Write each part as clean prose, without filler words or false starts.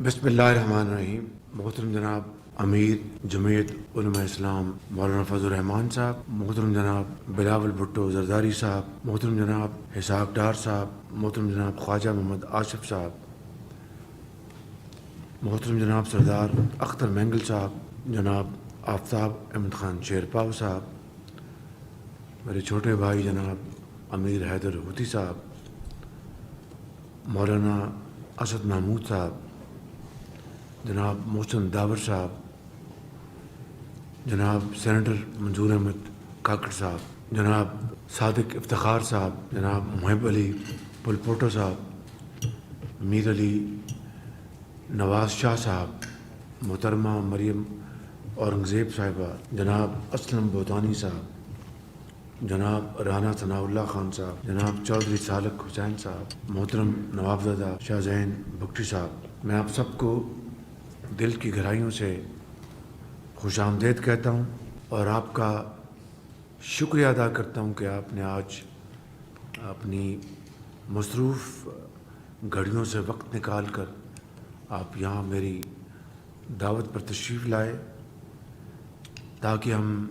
بسم اللہ الرحمن الرحیم. محترم جناب امیر جمعیت علماء اسلام مولانا فضل الرحمان صاحب، محترم جناب بلاول بھٹو زرداری صاحب، محترم جناب اسحاق ڈار صاحب، محترم جناب خواجہ محمد آصف صاحب، محترم جناب سردار اختر مینگل صاحب، جناب آفتاب احمد خان شیرپاؤ صاحب، میرے چھوٹے بھائی جناب امیر حیدر ہوتی صاحب، مولانا اسد محمود صاحب، جناب محسن داور صاحب، جناب سینیٹر منظور احمد کاکڑ صاحب، جناب صادق افتخار صاحب، جناب محب علی پلپوٹو صاحب، میر علی نواز شاہ صاحب، محترمہ مریم اورنگزیب صاحبہ، جناب اسلم بوتانی صاحب، جناب رانا ثناء اللہ خان صاحب، جناب چودھری سالک حسین صاحب، محترم نوابزادہ شاہ زین بگٹی صاحب، میں آپ سب کو دل کی گہرائیوں سے خوش آمدید کہتا ہوں اور آپ کا شکریہ ادا کرتا ہوں کہ آپ نے آج اپنی مصروف گھڑیوں سے وقت نکال کر آپ یہاں میری دعوت پر تشریف لائے تاکہ ہم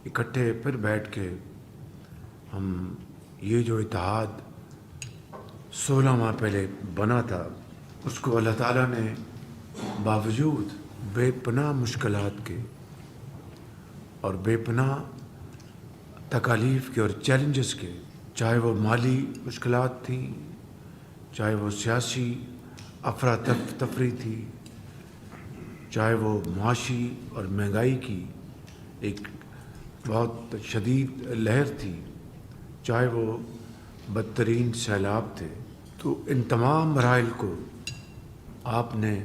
اکٹھے پھر بیٹھ کے ہم یہ جو اتحاد 16 ماہ پہلے بنا تھا اس کو اللہ تعالیٰ نے باوجود بے پناہ مشکلات کے اور بے پناہ تکالیف کے اور چیلنجز کے، چاہے وہ مالی مشکلات تھیں، چاہے وہ سیاسی افراتفری تھی، چاہے وہ معاشی اور مہنگائی کی ایک بہت شدید لہر تھی، چاہے وہ بدترین سیلاب تھے، تو ان تمام مراحل کو آپ نے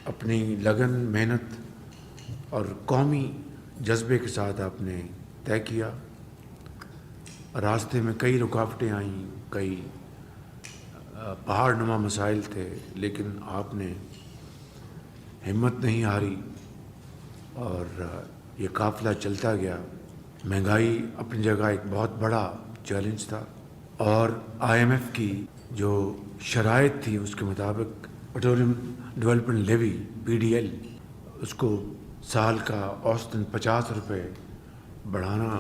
اپنی لگن، محنت اور قومی جذبے کے ساتھ آپ نے طے کیا. راستے میں کئی رکاوٹیں آئیں، کئی پہاڑ نما مسائل تھے، لیکن آپ نے ہمت نہیں ہاری اور یہ قافلہ چلتا گیا. مہنگائی اپنی جگہ ایک بہت بڑا چیلنج تھا اور IMF کی جو شرائط تھی اس کے مطابق پیٹرولیم ڈیولپمنٹ لیوی PDL اس کو سال کا اوسطاً 50 روپے بڑھانا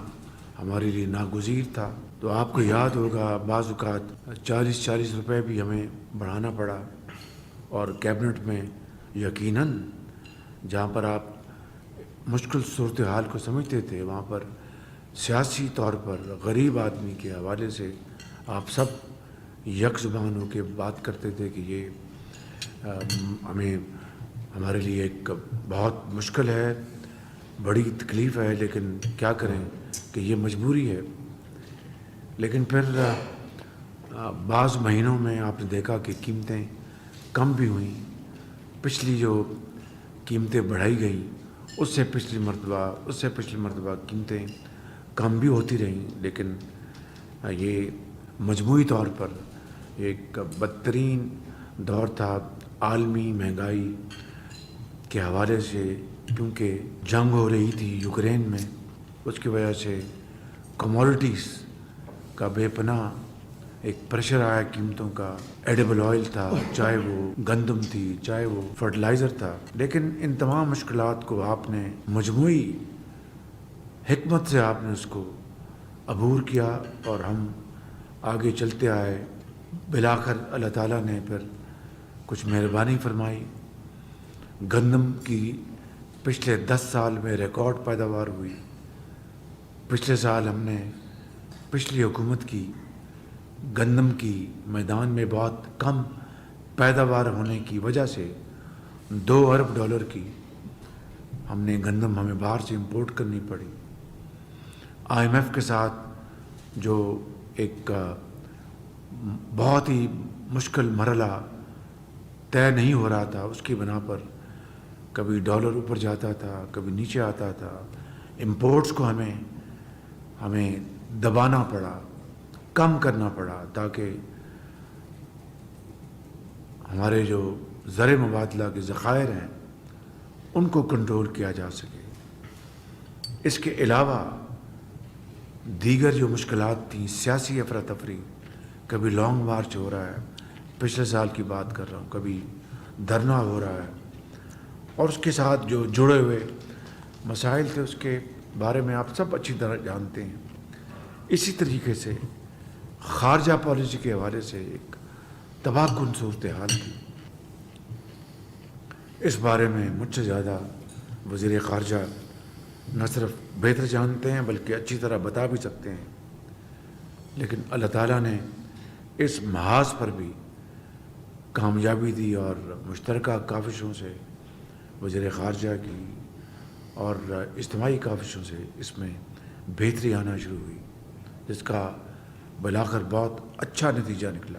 ہمارے لیے ناگزیر تھا. تو آپ کو یاد ہوگا بعض اوقات 40 روپے بھی ہمیں بڑھانا پڑا اور کیبنٹ میں یقیناً جہاں پر آپ مشکل صورتحال کو سمجھتے تھے وہاں پر سیاسی طور پر غریب آدمی کے حوالے سے آپ سب یک زبان ہو کے بات کرتے تھے کہ یہ ہمیں ہمارے لیے ایک بہت مشکل ہے، بڑی تکلیف ہے، لیکن کیا کریں کہ یہ مجبوری ہے. لیکن پھر بعض مہینوں میں آپ نے دیکھا کہ قیمتیں کم بھی ہوئیں. پچھلی جو قیمتیں بڑھائی گئیں اس سے پچھلی مرتبہ قیمتیں کم بھی ہوتی رہیں، لیکن یہ مجموعی طور پر ایک بدترین دور تھا عالمی مہنگائی کے حوالے سے، کیونکہ جنگ ہو رہی تھی یوکرین میں، اس کی وجہ سے کموڈٹیز کا بے پناہ ایک پریشر آیا قیمتوں کا. ایڈیبل آئل تھا، چاہے وہ گندم تھی، چاہے وہ فرٹیلائزر تھا. لیکن ان تمام مشکلات کو آپ نے مجموعی حکمت سے آپ نے اس کو عبور کیا اور ہم آگے چلتے آئے. بالآخر اللہ تعالیٰ نے پھر کچھ مہربانی فرمائی. گندم کی پچھلے 10 سال میں ریکارڈ پیداوار ہوئی. پچھلے سال ہم نے پچھلی حکومت کی گندم کی میدان میں بہت کم پیداوار ہونے کی وجہ سے $2 ارب کی ہمیں باہر سے امپورٹ کرنی پڑی. IMF کے ساتھ جو ایک بہت ہی مشکل مرحلہ طے نہیں ہو رہا تھا، اس کی بنا پر کبھی ڈالر اوپر جاتا تھا، کبھی نیچے آتا تھا. امپورٹس کو ہمیں دبانا پڑا، کم کرنا پڑا تاکہ ہمارے جو زر مبادلہ کے ذخائر ہیں ان کو کنٹرول کیا جا سکے. اس کے علاوہ دیگر جو مشکلات تھیں، سیاسی افراتفری، کبھی لانگ مارچ ہو رہا ہے، پچھلے سال کی بات کر رہا ہوں، کبھی دھرنا ہو رہا ہے اور اس کے ساتھ جو جڑے ہوئے مسائل تھے اس کے بارے میں آپ سب اچھی طرح جانتے ہیں. اسی طریقے سے خارجہ پالیسی کے حوالے سے ایک تباہ کن صورتحال تھی. اس بارے میں مجھ سے زیادہ وزیر خارجہ نہ صرف بہتر جانتے ہیں بلکہ اچھی طرح بتا بھی سکتے ہیں. لیکن اللہ تعالیٰ نے اس محاذ پر بھی کامیابی دی اور مشترکہ کاوشوں سے وزیر خارجہ کی اور اجتماعی کاوشوں سے اس میں بہتری آنا شروع ہوئی، جس کا بالآخر بہت اچھا نتیجہ نکلا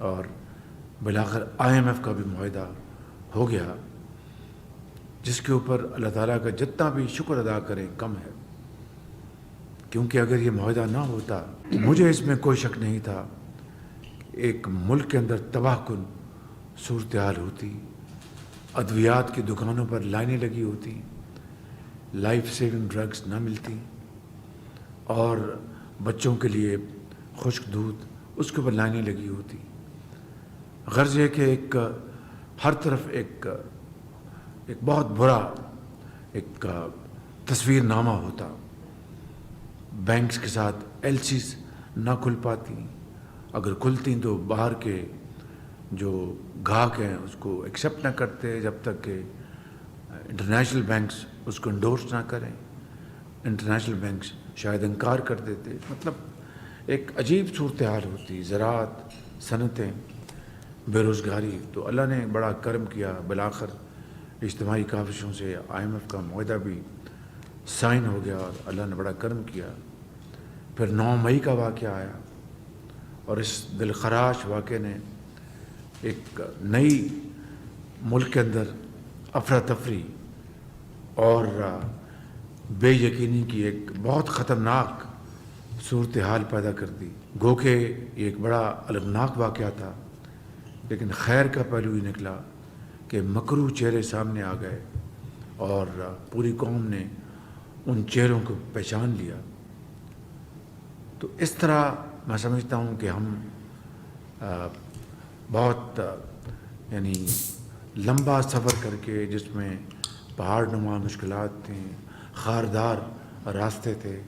اور بالآخر IMF کا بھی معاہدہ ہو گیا، جس کے اوپر اللہ تعالیٰ کا جتنا بھی شکر ادا کریں کم ہے. کیونکہ اگر یہ معاہدہ نہ ہوتا مجھے اس میں کوئی شک نہیں تھا ایک ملک کے اندر تباہ کن صورتحال ہوتی، ادویات کی دکانوں پر لائنیں لگی ہوتی، لائف سیونگ ڈرگس نہ ملتی اور بچوں کے لیے خشک دودھ اس کے اوپر لائنیں لگی ہوتی. غرض یہ کہ ایک ہر طرف ایک بہت برا ایک تصویر نامہ ہوتا. بینکس کے ساتھ LCs نہ کھل پاتی، اگر کھلتی تو باہر کے جو گاہک ہیں اس کو ایکسیپٹ نہ کرتے جب تک کہ انٹرنیشنل بینکس اس کو انڈورس نہ کریں. انٹرنیشنل بینکس شاید انکار کر دیتے. مطلب ایک عجیب صورتحال ہوتی، زراعت، صنعتیں، بے روزگاری. تو اللہ نے بڑا کرم کیا، بالآخر اجتماعی کاوشوں سے IMF کا معاہدہ بھی سائن ہو گیا اور اللہ نے بڑا کرم کیا. پھر 9 مئی کا واقعہ آیا اور اس دلخراش واقعے نے ایک نئی ملک کے اندر افراتفری اور بے یقینی کی ایک بہت خطرناک صورتحال پیدا کر دی. گو کہ یہ ایک بڑا المناک واقعہ تھا، لیکن خیر کا پہلو ہی نکلا کہ مکروہ چہرے سامنے آ گئے اور پوری قوم نے ان چہروں کو پہچان لیا. تو اس طرح میں سمجھتا ہوں کہ ہم بہت یعنی لمبا سفر کر کے، جس میں پہاڑ نما مشکلات تھیں، خاردار راستے تھے،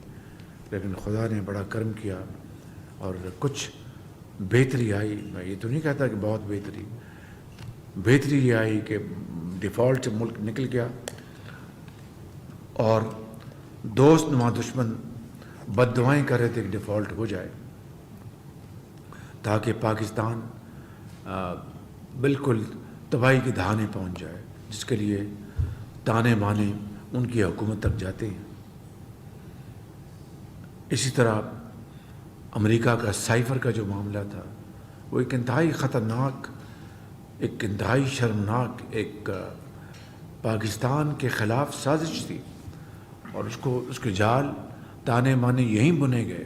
لیکن خدا نے بڑا کرم کیا اور کچھ بہتری آئی. میں یہ تو نہیں کہتا کہ بہت بہتری یہ آئی کہ ڈیفالٹ سے ملک نکل گیا اور دوست نما دشمن بد دعائیں کر رہے تھے کہ ڈیفالٹ ہو جائے تاکہ پاکستان بالکل تباہی کے دہانے پہنچ جائے، جس کے لیے تانے بانے ان کی حکومت تک جاتے ہیں. اسی طرح امریکہ کا سائفر کا جو معاملہ تھا وہ ایک انتہائی خطرناک، ایک انتہائی شرمناک ایک پاکستان کے خلاف سازش تھی اور اس کے جال تانے بانے یہیں بنے گئے.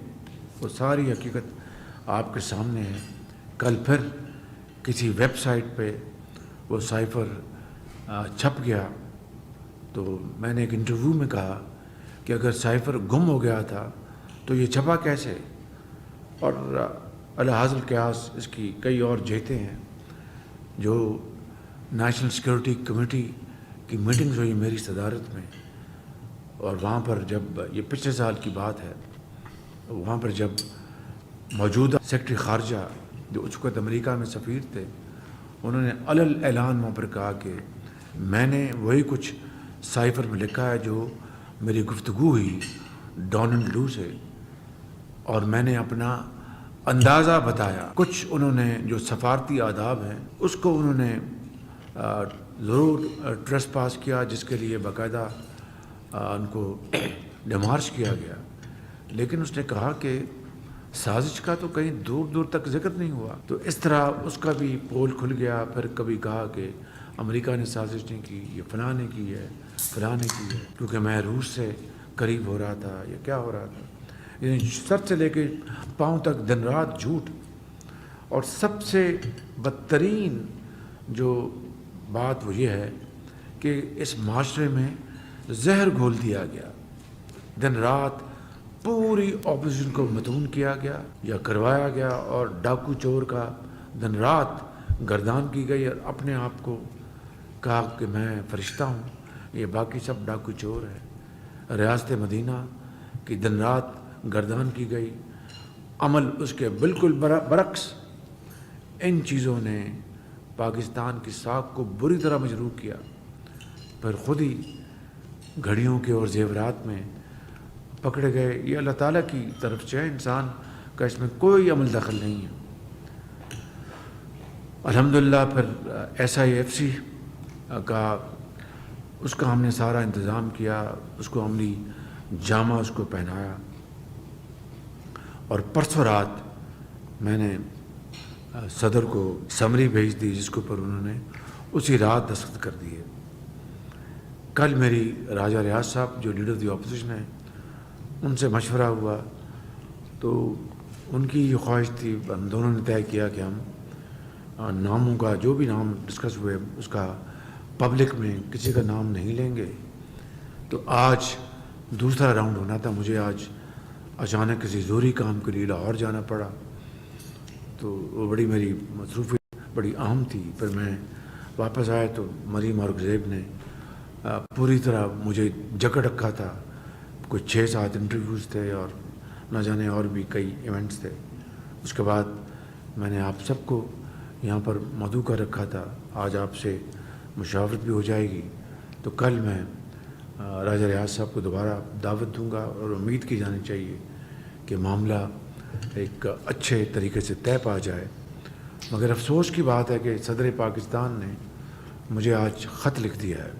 وہ ساری حقیقت آپ کے سامنے ہے. کل پھر کسی ویب سائٹ پہ وہ سائفر چھپ گیا تو میں نے ایک انٹرویو میں کہا کہ اگر سائفر گم ہو گیا تھا تو یہ چھپا کیسے؟ اور الحاظ القیاس اس کی کئی اور جہتیں ہیں. جو نیشنل سیکورٹی کمیٹی کی میٹنگز ہوئی میری صدارت میں، اور وہاں پر جب یہ پچھلے سال کی بات ہے، وہاں پر جب موجودہ سیکرٹری خارجہ جو اس وقت امریکہ میں سفیر تھے، انہوں نے علل اعلان وہاں پر کہا کہ میں نے وہی کچھ سائفر میں لکھا ہے جو میری گفتگو ہوئی ڈونلڈ لو سے، اور میں نے اپنا اندازہ بتایا. کچھ انہوں نے جو سفارتی آداب ہیں اس کو انہوں نے ضرور ٹریس پاس کیا، جس کے لیے باقاعدہ ان کو ڈیمارش کیا گیا. لیکن اس نے کہا کہ سازش کا تو کہیں دور دور تک ذکر نہیں ہوا. تو اس طرح اس کا بھی پول کھل گیا. پھر کبھی کہا کہ امریکہ نے سازش نہیں کی، یہ فلاں نے کی ہے، فلاں نے کی ہے، کیونکہ میں روس سے قریب ہو رہا تھا یا کیا ہو رہا تھا. یعنی سر سے لے کے پاؤں تک دن رات جھوٹ. اور سب سے بدترین جو بات وہ یہ ہے کہ اس معاشرے میں زہر گھول دیا گیا. دن رات پوری اپوزیشن کو مدعون کیا گیا یا کروایا گیا، اور ڈاکو چور کا دن رات گردان کی گئی اور اپنے آپ کو کہا کہ میں فرشتہ ہوں، یہ باقی سب ڈاکو چور ہے۔ ریاست مدینہ کی دن رات گردان کی گئی، عمل اس کے بالکل برعکس ان چیزوں نے پاکستان کی ساکھ کو بری طرح مجروح کیا۔ پھر خود ہی گھڑیوں کے اور زیورات میں پکڑے گئے۔ یہ اللہ تعالیٰ کی طرف سے ہے، انسان کا اس میں کوئی عمل دخل نہیں ہے۔ الحمدللہ پھر SIFC کا اس کا ہم نے سارا انتظام کیا، اس کو عملی جامہ اس کو پہنایا، اور پرسوں رات میں نے صدر کو سمری بھیج دی جس کے اوپر انہوں نے اسی رات دستخط کر دیے۔ کل میری راجہ ریاض صاحب جو لیڈر دی اپوزیشن ہے ان سے مشورہ ہوا، تو ان کی یہ خواہش تھی، ہم دونوں نے طے کیا کہ ہم ناموں کا جو بھی نام ڈسکس ہوئے اس کا پبلک میں کسی کا نام نہیں لیں گے۔ تو آج دوسرا راؤنڈ ہونا تھا، مجھے آج اچانک کسی ضروری کام کے لیے لاہور جانا پڑا، تو وہ بڑی میری مصروفیت بڑی اہم تھی۔ پھر میں واپس آیا تو مریم اور زیب نے پوری طرح مجھے جکڑ رکھا تھا، کوئی 6-7 انٹرویوز تھے اور نہ جانے اور بھی کئی ایونٹس تھے۔ اس کے بعد میں نے آپ سب کو یہاں پر مدعو کر رکھا تھا، آج آپ سے مشاورت بھی ہو جائے گی، تو کل میں راجہ ریاض صاحب کو دوبارہ دعوت دوں گا، اور امید کی جانی چاہیے کہ معاملہ ایک اچھے طریقے سے طے پا جائے۔ مگر افسوس کی بات ہے کہ صدر پاکستان نے مجھے آج خط لکھ دیا ہے،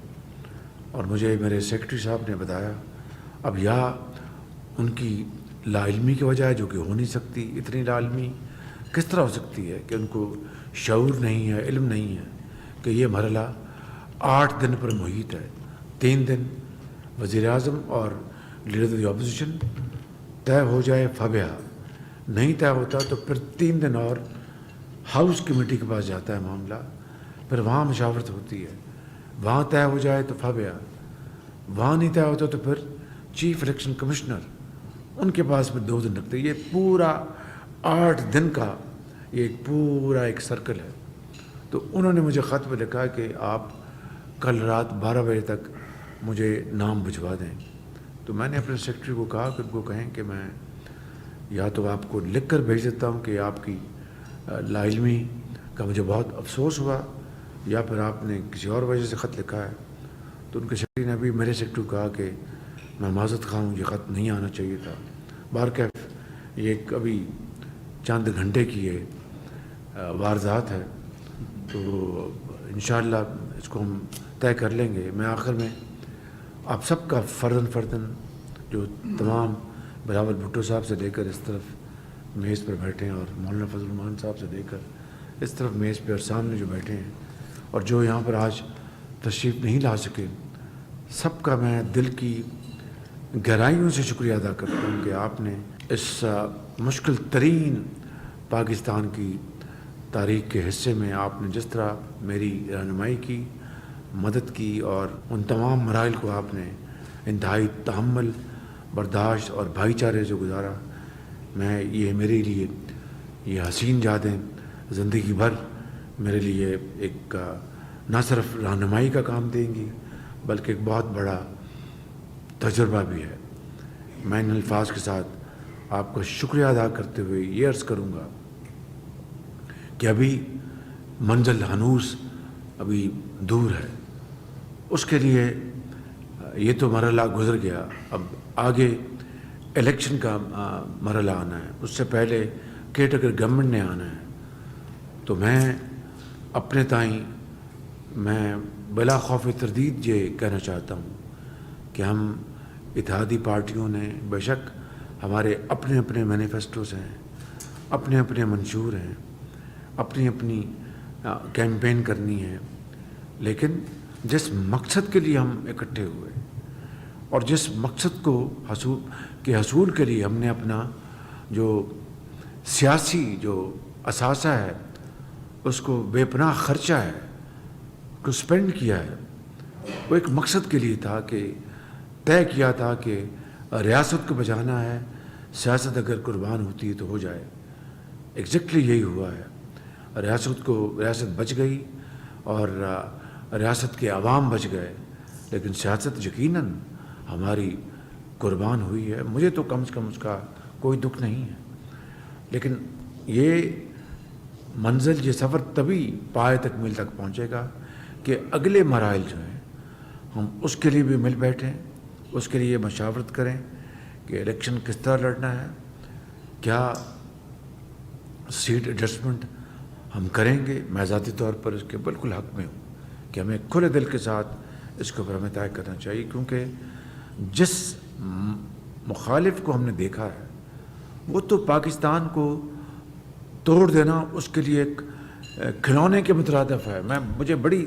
اور مجھے میرے سیکرٹری صاحب نے بتایا، اب یا ان کی لا علمی کی وجہ ہے جو کہ ہو نہیں سکتی، اتنی لا علمی کس طرح ہو سکتی ہے کہ ان کو شعور نہیں ہے، علم نہیں ہے کہ یہ مرحلہ 8 دن پر محیط ہے۔ 3 دن وزیر اعظم اور لیڈر دی اپوزیشن طے ہو جائے فبیہا، نہیں طے ہوتا تو پھر 3 دن اور ہاؤس کمیٹی کے پاس جاتا ہے معاملہ، پھر وہاں مشاورت ہوتی ہے، وہاں طے ہو جائے تو فبیہا، وہاں نہیں طے ہوتا تو پھر چیف الیکشن کمشنر ان کے پاس میں 2 دن رکھتے۔ یہ پورا 8 دن کا یہ ایک پورا ایک سرکل ہے۔ تو انہوں نے مجھے خط میں لکھا کہ آپ کل رات 12 بجے تک مجھے نام بھجوا دیں۔ تو میں نے اپنے سیکرٹری کو کہا کہ ان کو کہیں کہ میں یا تو آپ کو لکھ کر بھیج دیتا ہوں کہ آپ کی لا علمی کا مجھے بہت افسوس ہوا، یا پھر آپ نے کسی اور وجہ سے خط لکھا ہے۔ تو ان کے سیکرٹری نے ابھی میرے سیکرٹری کو کہا کہ میں معذرت خواہ ہوں، یہ خط نہیں آنا چاہیے تھا۔ بہرکیف یہ ایک ابھی چند گھنٹے کی یہ واردات ہے، تو انشاءاللہ اس کو ہم طے کر لیں گے۔ میں آخر میں آپ سب کا فرداً جو تمام بلاول بھٹو صاحب سے لے کر اس طرف میز پر بیٹھے ہیں، اور مولانا فضل الرحمان صاحب سے لے کر اس طرف میز پہ اور سامنے جو بیٹھے ہیں، اور جو یہاں پر آج تشریف نہیں لا سکے، سب کا میں دل کی گہرائیوں سے شکریہ ادا کرتا ہوں کہ آپ نے اس مشکل ترین پاکستان کی تاریخ کے حصے میں آپ نے جس طرح میری رہنمائی کی، مدد کی، اور ان تمام مراحل کو آپ نے انتہائی تحمل، برداشت اور بھائی چارے سے گزارا۔ میں یہ میرے لیے یہ حسین یادیں زندگی بھر میرے لیے ایک نہ صرف رہنمائی کا کام دیں گی بلکہ ایک بہت بڑا تجربہ بھی ہے۔ میں ان الفاظ کے ساتھ آپ کا شکریہ ادا کرتے ہوئے یہ عرض کروں گا کہ ابھی منزل ہنوز ابھی دور ہے، اس کے لیے یہ تو مرحلہ گزر گیا، اب آگے الیکشن کا مرحلہ آنا ہے، اس سے پہلے کیٹیگری گورنمنٹ نے آنا ہے۔ تو میں اپنے تائیں میں بلا خوف تردید یہ کہنا چاہتا ہوں کہ ہم اتحادی پارٹیوں نے بے شک ہمارے اپنے اپنے مینیفیسٹوز ہیں، اپنے اپنے منشور ہیں، اپنی اپنی کیمپین کرنی ہے، لیکن جس مقصد کے لیے ہم اکٹھے ہوئے اور جس مقصد کو حصول کے لیے ہم نے اپنا جو سیاسی جو اثاثہ ہے اس کو بے پناہ خرچہ ہے کو سپینڈ کیا ہے، وہ ایک مقصد کے لیے تھا کہ طے کیا تھا کہ ریاست کو بچانا ہے، سیاست اگر قربان ہوتی ہے تو ہو جائے۔ ایگزیکٹلی یہی ہوا ہے۔ ریاست بچ گئی اور ریاست کے عوام بچ گئے، لیکن سیاست یقیناً ہماری قربان ہوئی ہے۔ مجھے تو کم سے کم اس کا کوئی دکھ نہیں ہے، لیکن یہ منزل، یہ سفر تبھی پائے تکمیل تک پہنچے گا کہ اگلے مراحل جو ہیں ہم اس کے لیے بھی مل بیٹھیں، اس کے لیے مشاورت کریں کہ الیکشن کس طرح لڑنا ہے، کیا سیٹ ایڈجسٹمنٹ ہم کریں گے۔ میں ذاتی طور پر اس کے بالکل حق میں ہوں کہ ہمیں کھلے دل کے ساتھ اس کے اوپر ہمیں طے کرنا چاہیے، کیونکہ جس مخالف کو ہم نے دیکھا ہے وہ تو پاکستان کو توڑ دینا اس کے لیے ایک کھلونے کے مترادف ہے۔ مجھے بڑی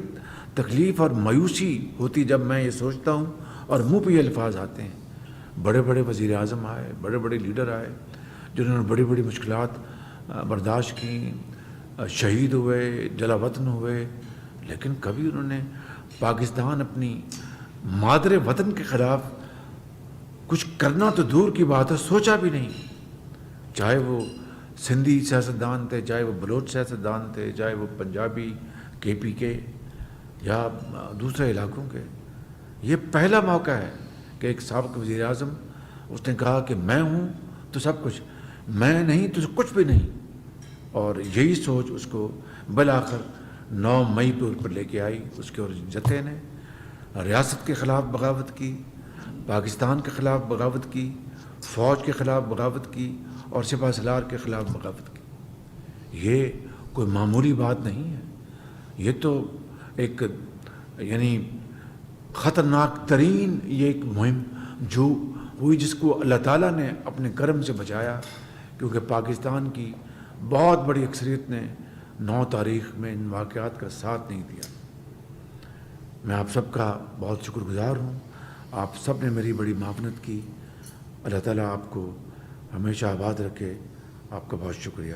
تکلیف اور مایوسی ہوتی جب میں یہ سوچتا ہوں اور منہ پہ یہ الفاظ آتے ہیں۔ بڑے بڑے وزیر اعظم آئے، بڑے بڑے لیڈر آئے جنہوں نے بڑی بڑی مشکلات برداشت کی، شہید ہوئے، جلا وطن ہوئے، لیکن کبھی انہوں نے پاکستان اپنی مادر وطن کے خلاف کچھ کرنا تو دور کی بات ہے، سوچا بھی نہیں۔ چاہے وہ سندھی سیاستدان تھے، چاہے وہ بلوچ سیاستدان تھے، چاہے وہ پنجابی کے پی کے یا دوسرے علاقوں کے۔ یہ پہلا موقع ہے کہ ایک سابق وزیر اعظم اس نے کہا کہ میں ہوں تو سب کچھ، میں نہیں تو کچھ بھی نہیں، اور یہی سوچ اس کو بالآخر 9 مئی پہ اوپر لے کے آئی۔ اس کے اور جتھے نے ریاست کے خلاف بغاوت کی، پاکستان کے خلاف بغاوت کی، فوج کے خلاف بغاوت کی اور سپہ سالار کے خلاف بغاوت کی۔ یہ کوئی معمولی بات نہیں ہے، یہ تو ایک یعنی خطرناک ترین یہ ایک مہم جو ہوئی، جس کو اللہ تعالیٰ نے اپنے کرم سے بچایا، کیونکہ پاکستان کی بہت بڑی اکثریت نے 9 تاریخ میں ان واقعات کا ساتھ نہیں دیا۔ میں آپ سب کا بہت شکر گزار ہوں، آپ سب نے میری بڑی معاونت کی۔ اللہ تعالیٰ آپ کو ہمیشہ آباد رکھے۔ آپ کا بہت شکریہ۔